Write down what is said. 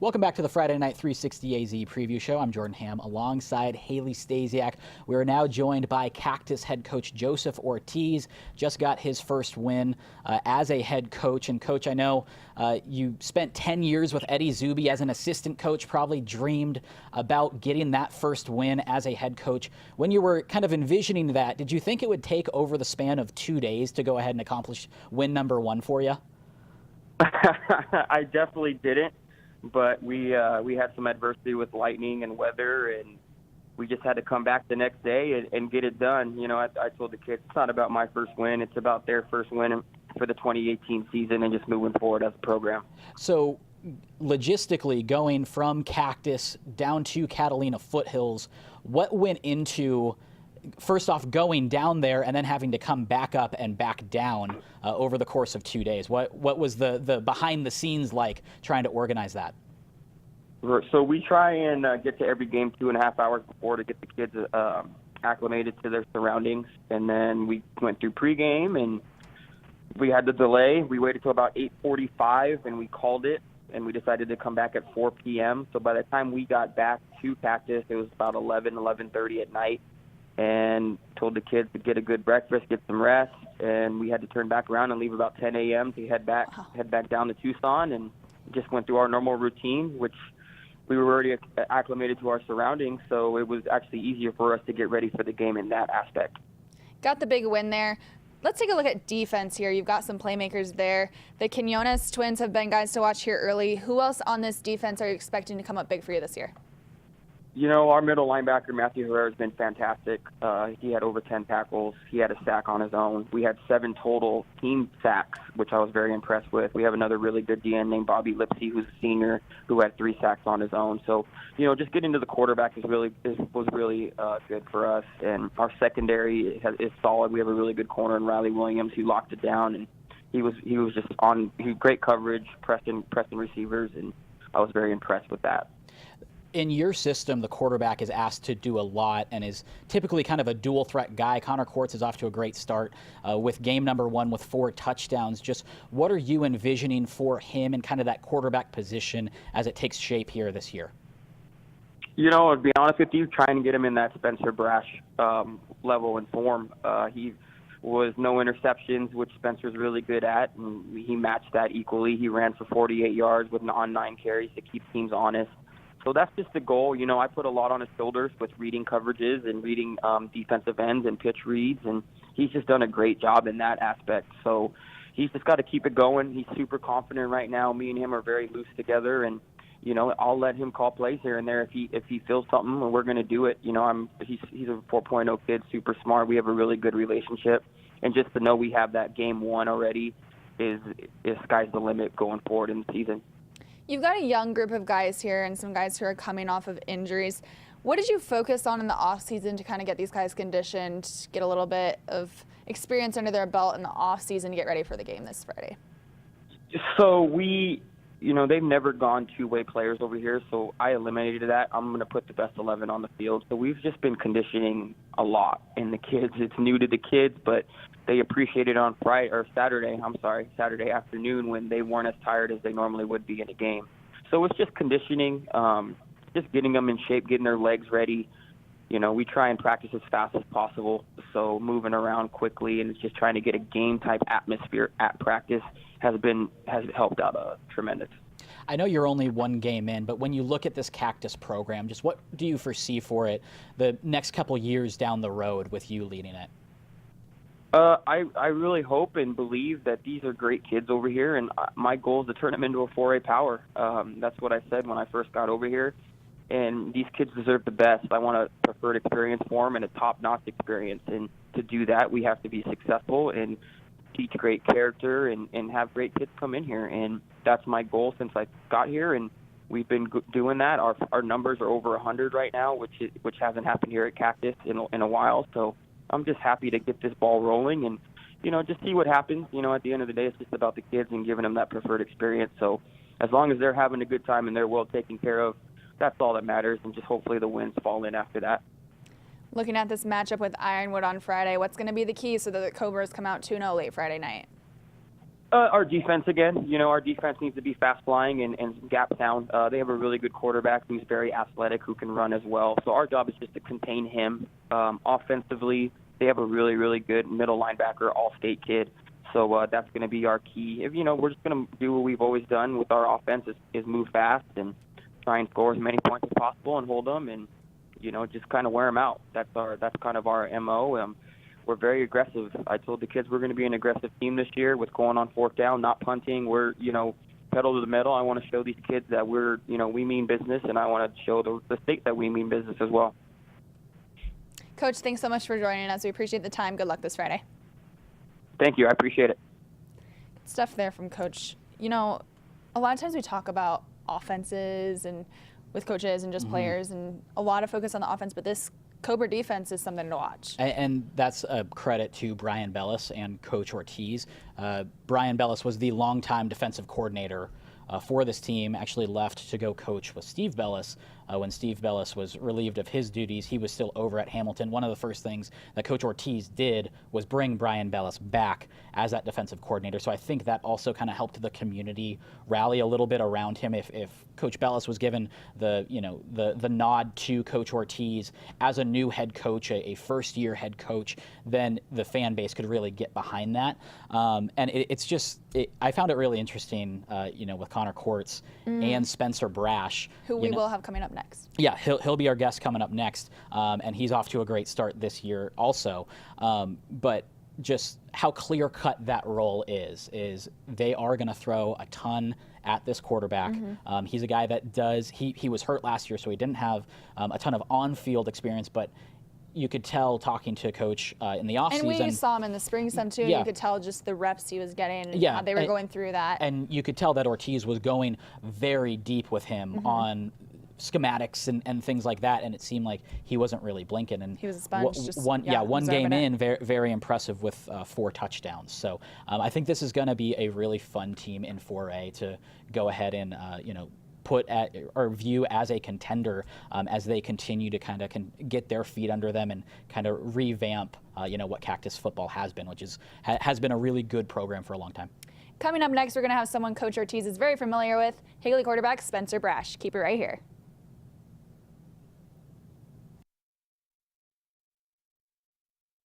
Welcome back to the Friday Night 360 AZ preview show. I'm Jordan Ham alongside Haley Stasiak. We are now joined by Cactus head coach Joseph Ortiz. Just got his first win as a head coach. And coach, I know you spent 10 years with Eddie Zuby as an assistant coach, probably dreamed about getting that first win as a head coach. When you were kind of envisioning that, did you think it would take over the span of 2 days to go ahead and accomplish win number one for you? I definitely didn't. But we had some adversity with lightning and weather, and we just had to come back the next day and get it done. You know, I told the kids it's not about my first win; it's about their first win for the 2018 season and just moving forward as a program. So, logistically, going from Cactus down to Catalina Foothills, what went into first off going down there and then having to come back up and back down over the course of 2 days? What was the behind the scenes like trying to organize that? So we try and get to every game 2.5 hours before to get the kids acclimated to their surroundings. And then we went through pregame and we had the delay. We waited till about 8:45 and we called it, and we decided to come back at 4 p.m. So by the time we got back to Cactus, it was about 11:30 at night. And told the kids to get a good breakfast, get some rest, and we had to turn back around and leave about 10 a.m. to head back down to Tucson, and just went through our normal routine, which we were already acclimated to our surroundings, so it was actually easier for us to get ready for the game in that aspect. Got the big win there. Let's take a look at defense here. You've got some playmakers there. The Quinones twins have been guys to watch here early. Who else on this defense are you expecting to come up big for you this year? You know, our middle linebacker, Matthew Herrera, has been fantastic. He had over 10 tackles. He had a sack on his own. We had 7 total team sacks, which I was very impressed with. We have another really good DN named Bobby Lipsy, who's a senior, who had 3 sacks on his own. So, you know, just getting to the quarterback was really good for us. And our secondary is solid. We have a really good corner in Riley Williams, who locked it down. And he was just on great coverage, pressing receivers, and I was very impressed with that. In your system, the quarterback is asked to do a lot and is typically kind of a dual threat guy. Connor Quartz is off to a great start with game number 1 with 4 touchdowns. Just what are you envisioning for him and kind of that quarterback position as it takes shape here this year? You know, to be honest with you, trying to get him in that Spencer Brash level and form. He was no interceptions, which Spencer's really good at, and he matched that equally. He ran for 48 yards with 9 carries to keep teams honest. So that's just the goal. You know, I put a lot on his shoulders with reading coverages and reading defensive ends and pitch reads, and he's just done a great job in that aspect. So he's just got to keep it going. He's super confident right now. Me and him are very loose together, and, you know, I'll let him call plays here and there if he feels something, and we're going to do it. You know, he's a 4.0 kid, super smart. We have a really good relationship, and just to know we have that game 1 already is sky's the limit going forward in the season. You've got a young group of guys here and some guys who are coming off of injuries. What did you focus on in the offseason to kind of get these guys conditioned, get a little bit of experience under their belt in the offseason to get ready for the game this Friday? So they've never gone two-way players over here, so I eliminated that. I'm going to put the best 11 on the field. So we've just been conditioning a lot. And the kids, it's new to the kids, but they appreciate it on Saturday afternoon when they weren't as tired as they normally would be in a game. So it's just conditioning, just getting them in shape, getting their legs ready. You know, we try and practice as fast as possible, so moving around quickly and it's just trying to get a game-type atmosphere at practice has helped out tremendous. I know you're only 1 game in, but when you look at this Cactus program, just what do you foresee for it the next couple years down the road with you leading it? I really hope and believe that these are great kids over here, and my goal is to turn them into a 4A power. That's what I said when I first got over here, and these kids deserve the best. I want a preferred experience for them and a top-notch experience, and to do that, we have to be successful and teach great character and have great kids come in here, and that's my goal since I got here, and we've been doing that. Our numbers are over 100 right now, which hasn't happened here at Cactus in a while, so I'm just happy to get this ball rolling and, you know, just see what happens. You know, at the end of the day, it's just about the kids and giving them that preferred experience. So as long as they're having a good time and they're well taken care of, that's all that matters, and just hopefully the wins fall in after that. Looking at this matchup with Ironwood on Friday, what's going to be the key so that the Cobras come out 2-0 late Friday night? Our defense again. Our defense needs to be fast flying and gap sound. They have a really good quarterback who's very athletic, who can run as well. So our job is just to contain him. Offensively, they have a really, really good middle linebacker, all-state kid. So that's going to be our key. We're just going to do what we've always done with our offense is move fast and try and score as many points as possible and hold them and, just kind of wear them out. That's kind of our MO. We're very aggressive. I told the kids we're going to be an aggressive team this year with going on fourth down, not punting. We're, pedal to the metal. I want to show these kids that we mean business, and I want to show the state that we mean business as well. Coach, thanks so much for joining us. We appreciate the time. Good luck this Friday. Thank you. I appreciate it. Good stuff there from Coach. A lot of times we talk about offenses and with coaches and just players, and a lot of focus on the offense, but this Cobra defense is something to watch. And that's a credit to Brian Bellis and Coach Ortiz. Brian Bellis was the longtime defensive coordinator for this team, actually left to go coach with Steve Bellis. When Steve Bellis was relieved of his duties, he was still over at Hamilton. One of the first things that Coach Ortiz did was bring Brian Bellis back as that defensive coordinator. So I think that also kind of helped the community rally a little bit around him. If Coach Bellis was given the nod to Coach Ortiz as a new head coach, a first-year head coach, then the fan base could really get behind that. And I found it really interesting, with Connor Quartz and Spencer Brash, who we will have coming up next. Yeah, he'll be our guest coming up next, and he's off to a great start this year also. But just how clear-cut that role is they are going to throw a ton at this quarterback. He's a guy that he was hurt last year, so he didn't have a ton of on-field experience, but you could tell talking to Coach in the offseason. And we saw him in the spring some too. Yeah. You could tell just the reps he was getting and how they were going through that. And you could tell that Ortiz was going very deep with him on schematics and things like that, and it seemed like he wasn't really blinking. And he was a sponge. One game in, very, very impressive with 4 touchdowns. So I think this is going to be a really fun team in 4A to go ahead and put at or view as a contender as they continue to kind of get their feet under them and kind of revamp what Cactus football has been, which has been a really good program for a long time. Coming up next, we're going to have someone Coach Ortiz is very familiar with, Higley quarterback Spencer Brash. Keep it right here.